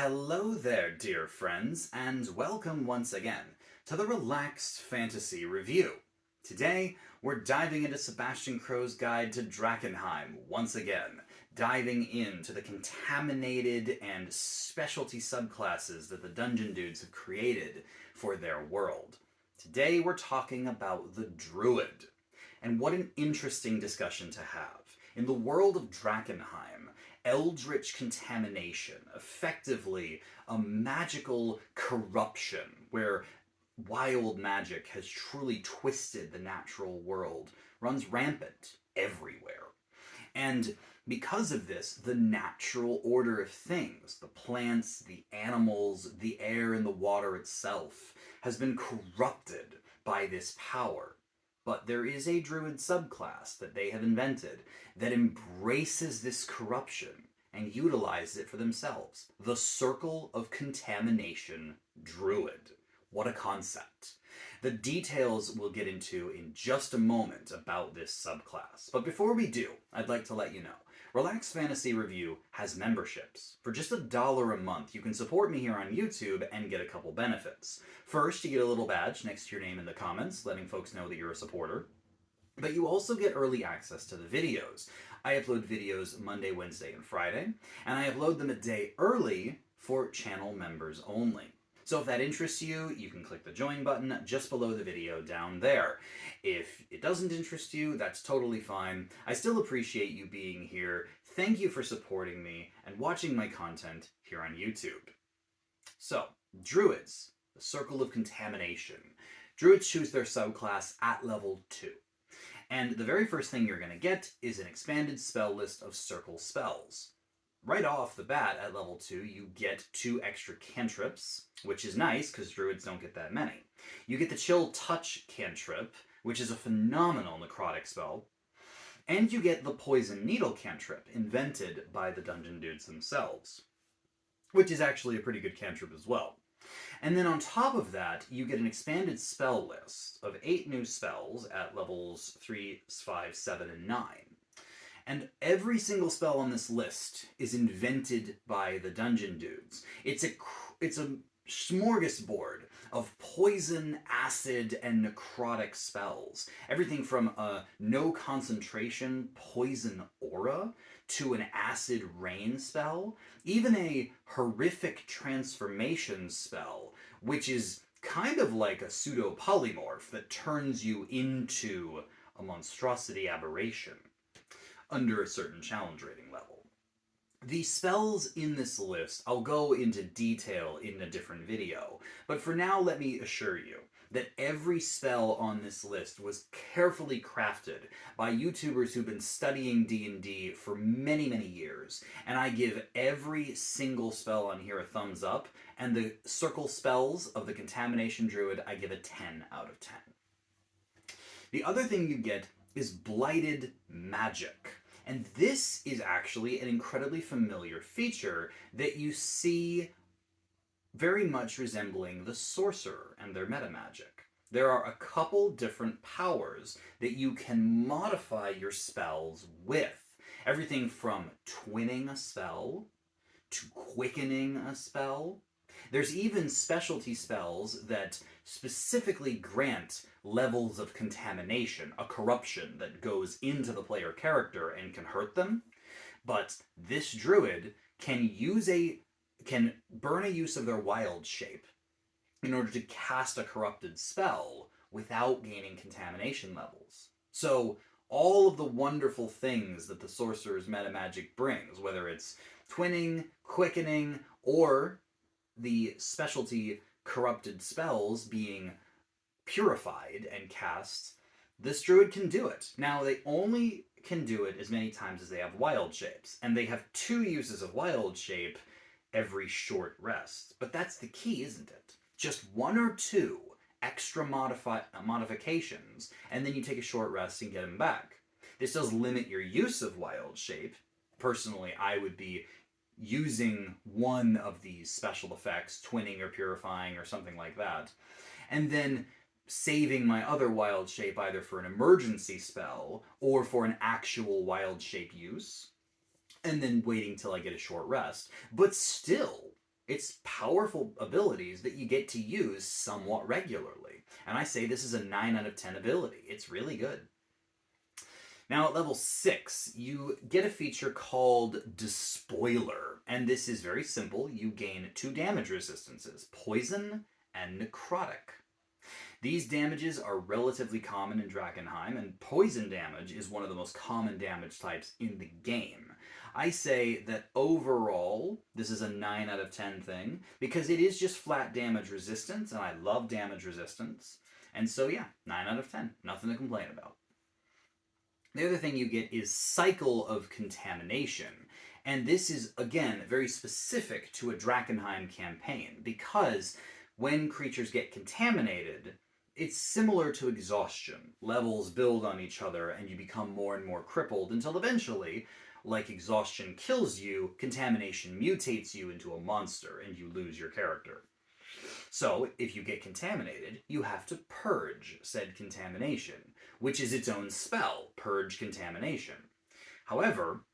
Hello there, dear friends, and welcome once again to the Relaxed Fantasy Review. Today, we're diving into Sebastian Crow's Guide to Drakkenheim once again, diving into the contaminated and specialty subclasses that the Dungeon Dudes have created for their world. Today, we're talking about the Druid. And what an interesting discussion to have. In the world of Drakkenheim, eldritch contamination, effectively a magical corruption where wild magic has truly twisted the natural world, runs rampant everywhere. And because of this, the natural order of things, the plants, the animals, the air, and the water itself, has been corrupted by this power. But there is a druid subclass that they have invented that embraces this corruption and utilizes it for themselves. The Circle of Contamination Druid. What a concept. The details we'll get into in just a moment about this subclass. But before we do, I'd like to let you know, Relaxed Fantasy Review has memberships. For just $1 a month, you can support me here on YouTube and get a couple benefits. First, you get a little badge next to your name in the comments, letting folks know that you're a supporter. But you also get early access to the videos. I upload videos Monday, Wednesday, and Friday, and I upload them a day early for channel members only. So if that interests you, you can click the join button just below the video down there. If it doesn't interest you, that's totally fine. I still appreciate you being here. Thank you for supporting me and watching my content here on YouTube. So, Druids, the Circle of Contamination. Druids choose their subclass at level 2. And the very first thing you're going to get is an expanded spell list of circle spells. Right off the bat at level 2, you get 2 extra cantrips, which is nice because druids don't get that many. You get the Chill Touch cantrip, which is a phenomenal necrotic spell. And you get the Poison Needle cantrip, invented by the Dungeon Dudes themselves, which is actually a pretty good cantrip as well. And then on top of that, you get an expanded spell list of 8 new spells at levels 3, 5, 7, and 9. And every single spell on this list is invented by the Dungeon Dudes. It's a smorgasbord of poison, acid, and necrotic spells. Everything from a no concentration poison aura to an acid rain spell, even a horrific transformation spell, which is kind of like a pseudo polymorph that turns you into a monstrosity aberration under a certain challenge rating level. The spells in this list, I'll go into detail in a different video, but for now let me assure you that every spell on this list was carefully crafted by YouTubers who've been studying D&D for many, many years, and I give every single spell on here a thumbs up, and the circle spells of the Contamination Druid I give a 10 out of 10. The other thing you get is Blighted Magic. And this is actually an incredibly familiar feature that you see very much resembling the Sorcerer and their metamagic. There are a couple different powers that you can modify your spells with. Everything from twinning a spell to quickening a spell. There's even specialty spells that specifically grant levels of contamination, a corruption that goes into the player character and can hurt them. But this druid can burn a use of their wild shape in order to cast a corrupted spell without gaining contamination levels. So all of the wonderful things that the sorcerer's metamagic brings, whether it's twinning, quickening, or the specialty corrupted spells being purified and cast, this druid can do it. Now, they only can do it as many times as they have wild shapes, and they have 2 uses of wild shape every short rest. But that's the key, isn't it? Just 1 or 2 extra modifications, and then you take a short rest and get them back. This does limit your use of wild shape. Personally, I would be using one of these special effects, twinning or purifying or something like that, and then saving my other wild shape either for an emergency spell or for an actual wild shape use, and then waiting till I get a short rest. But still, It's powerful abilities that you get to use somewhat regularly. And I say this is a 9 out of 10 ability. It's really good. Now at level 6, you get a feature called Despoiler, and this is very simple. You gain 2 damage resistances, Poison and Necrotic. These damages are relatively common in Drakenheim, and poison damage is one of the most common damage types in the game. I say that overall, this is a 9 out of 10 thing, because it is just flat damage resistance, and I love damage resistance. And so yeah, 9 out of 10. Nothing to complain about. The other thing you get is Cycle of Contamination. And this is, again, very specific to a Drakenheim campaign, because when creatures get contaminated, it's similar to exhaustion. Levels build on each other, and you become more and more crippled until eventually, like exhaustion kills you, contamination mutates you into a monster, and you lose your character. So, if you get contaminated, you have to purge said contamination, which is its own spell, Purge Contamination. However,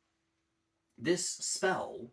this spell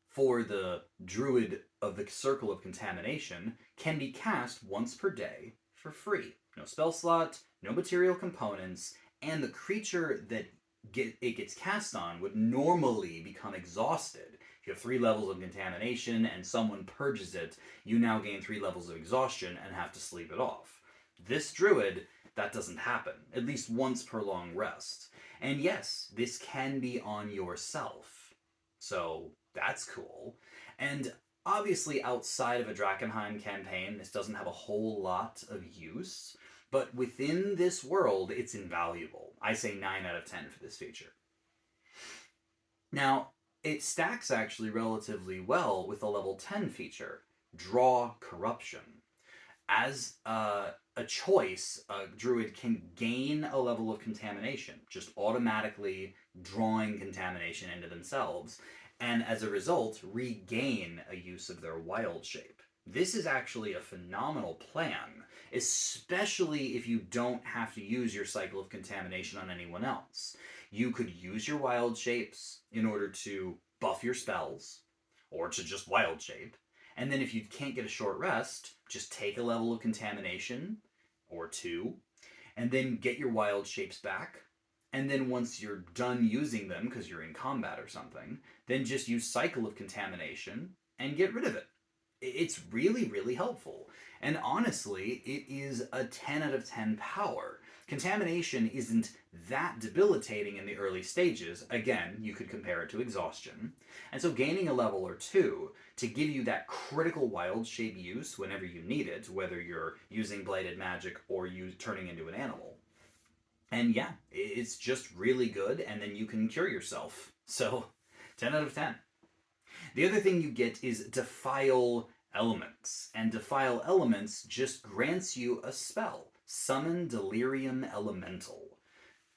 for the Druid of the Circle of Contamination can be cast once per day for free. No spell slot, no material components, and the creature that it gets cast on would normally become exhausted. If you have 3 levels of contamination and someone purges it, you now gain 3 levels of exhaustion and have to sleep it off. This druid, that doesn't happen, at least once per long rest. And yes, this can be on yourself. So that's cool. And obviously outside of a Drakenheim campaign, this doesn't have a whole lot of use, but within this world, it's invaluable. I say 9 out of 10 for this feature. Now, it stacks actually relatively well with the level 10 feature, Draw Corruption. As a choice, a druid can gain a level of contamination, just automatically drawing contamination into themselves, and as a result, regain a use of their wild shape. This is actually a phenomenal plan, especially if you don't have to use your cycle of contamination on anyone else. You could use your wild shapes in order to buff your spells, or to just wild shape, and then if you can't get a short rest, just take a level of contamination, or 2, and then get your wild shapes back, and then once you're done using them, because you're in combat or something, then just use Cycle of Contamination and get rid of it. It's really, really helpful. And honestly, it is a 10 out of 10 power. Contamination isn't that debilitating in the early stages. Again, you could compare it to exhaustion. And so gaining a level or 2 to give you that critical wild shape use whenever you need it, whether you're using bladed magic or you turning into an animal. And yeah, it's just really good, and then you can cure yourself. So, 10 out of 10. The other thing you get is Defile Elements. And Defile Elements just grants you a spell. Summon Delirium Elemental.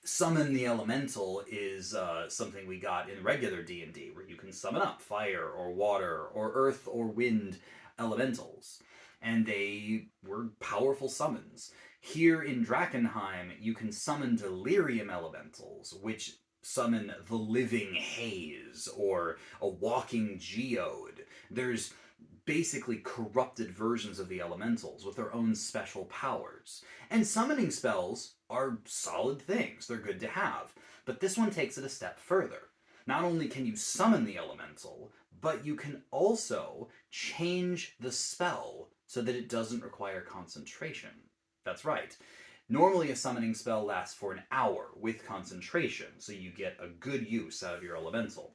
Summon the Elemental is something we got in regular D&D, where you can summon up fire or water or earth or wind elementals. And they were powerful summons. Here in Drakenheim, you can summon Delirium Elementals, which summon the Living Haze, or a Walking Geode. There's basically corrupted versions of the elementals with their own special powers. And summoning spells are solid things. They're good to have. But this one takes it a step further. Not only can you summon the elemental, but you can also change the spell so that it doesn't require concentration. That's right. Normally a summoning spell lasts for an hour with concentration, so you get a good use out of your elemental.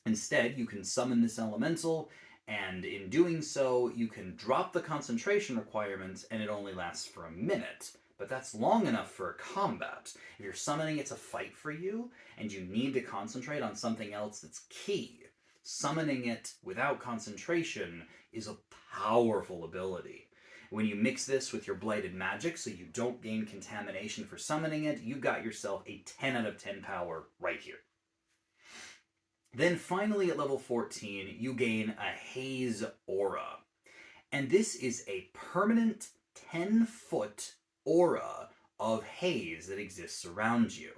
Instead, you can summon this elemental, and in doing so, you can drop the concentration requirement, and it only lasts for a minute. But that's long enough for a combat. If you're summoning it to fight for you, and you need to concentrate on something else that's key, summoning it without concentration is a powerful ability. When you mix this with your bladed magic so you don't gain contamination for summoning it, you got yourself a 10 out of 10 power right here. Then finally at level 14, you gain a Haze Aura. And this is a permanent 10-foot aura of haze that exists around you.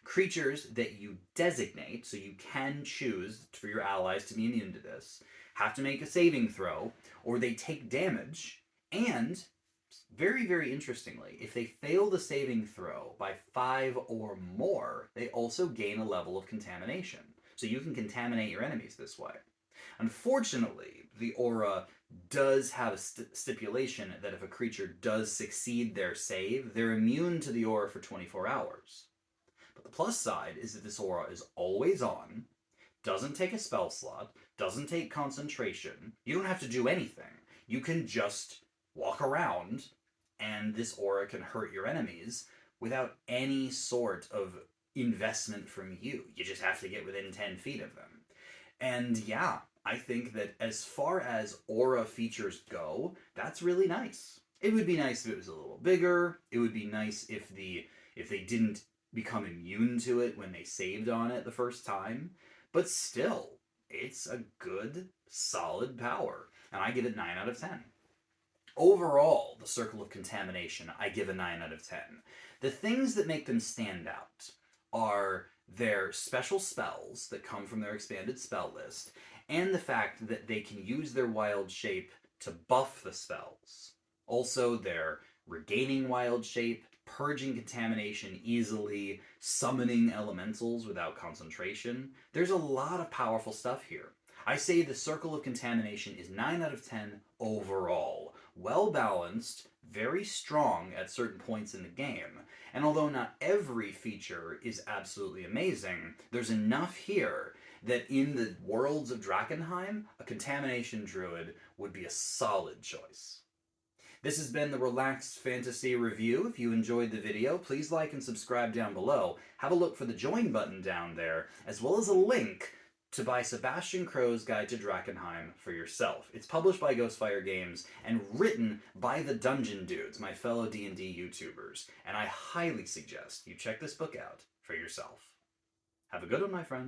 Creatures that you designate, so you can choose for your allies to be immune to this, have to make a saving throw, or they take damage, and very, very interestingly, if they fail the saving throw by 5 or more, they also gain a level of contamination. So you can contaminate your enemies this way. Unfortunately, the aura does have a stipulation that if a creature does succeed their save, they're immune to the aura for 24 hours. But the plus side is that this aura is always on, doesn't take a spell slot, doesn't take concentration. You don't have to do anything. You can just walk around, and this aura can hurt your enemies without any sort of investment from you. You just have to get within 10 feet of them. And yeah, I think that as far as aura features go, that's really nice. It would be nice if it was a little bigger. It would be nice if they didn't become immune to it when they saved on it the first time. But still, it's a good, solid power. And I give it 9 out of 10. Overall, the Circle of Contamination, I give a 9 out of 10. The things that make them stand out are their special spells that come from their expanded spell list, and the fact that they can use their wild shape to buff the spells. Also, their regaining wild shape, purging contamination easily, summoning elementals without concentration. There's a lot of powerful stuff here. I say the Circle of Contamination is 9 out of 10 overall. Well balanced, very strong at certain points in the game, and although not every feature is absolutely amazing, there's enough here that in the worlds of Drakenheim, a Contamination Druid would be a solid choice. This has been the Relaxed Fantasy Review. If you enjoyed the video, please like and subscribe down below. Have a look for the join button down there, as well as a link to buy Sebastian Crow's Guide to Drakenheim for yourself. It's published by Ghostfire Games and written by the Dungeon Dudes, my fellow D&D YouTubers, and I highly suggest you check this book out for yourself. Have a good one, my friends.